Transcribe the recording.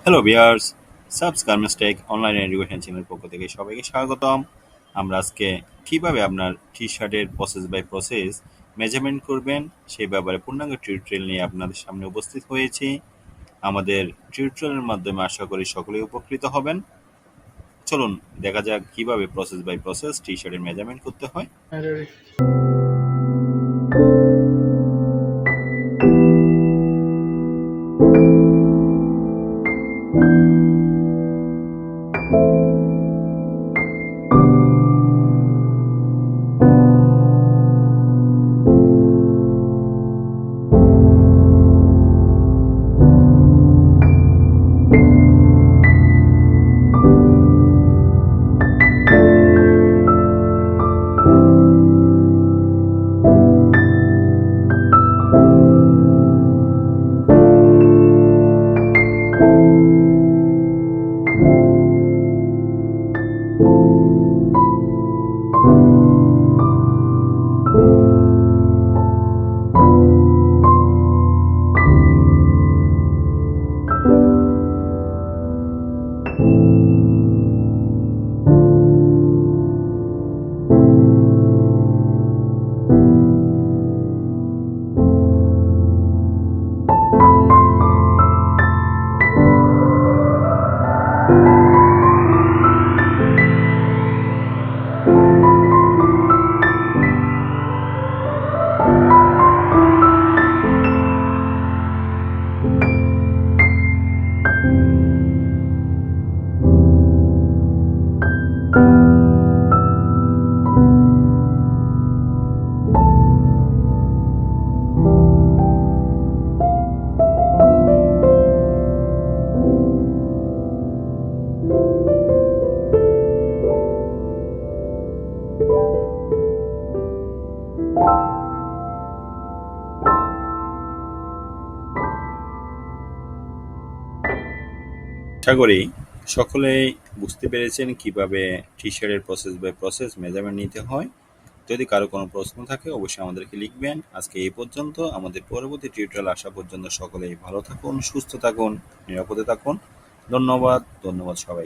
Hello viewers, subs garments online education চ্যানেলের পক্ষ থেকে সবাইকে স্বাগতম। আমরা আজকে কিভাবে আপনার টি-শার্টের প্রসেস বাই প্রসেস মেজারমেন্ট করবেন সেই ব্যাপারে পূর্ণাঙ্গ টিউটোরিয়াল নিয়ে আপনাদের সামনে উপস্থিত হয়েছি। আমাদের টিউটোরিয়ালের মাধ্যমে আশা করি সকলেই উপকৃত হবেন। চলুন দেখা যাক কিভাবে প্রসেস বাই প্রসেস টি-শার্টের মেজারমেন্ট করতে হয়। আশা করি সকলেই বুঝতে পেরেছেন কিভাবে টি-শার্টের প্রসেস বাই প্রসেস মেজারমেন্ট নিতে হয়। যদি কারো কোনো প্রশ্ন থাকে অবশ্যই আমাদেরকে লিখবেন। আজকে এই পর্যন্ত। আমাদের পরবর্তী টিউটোরিয়াল আসা পর্যন্ত সকলেই ভালো থাকুন, সুস্থ থাকুন, নিরাপদে থাকুন। ধন্যবাদ সবাইকে।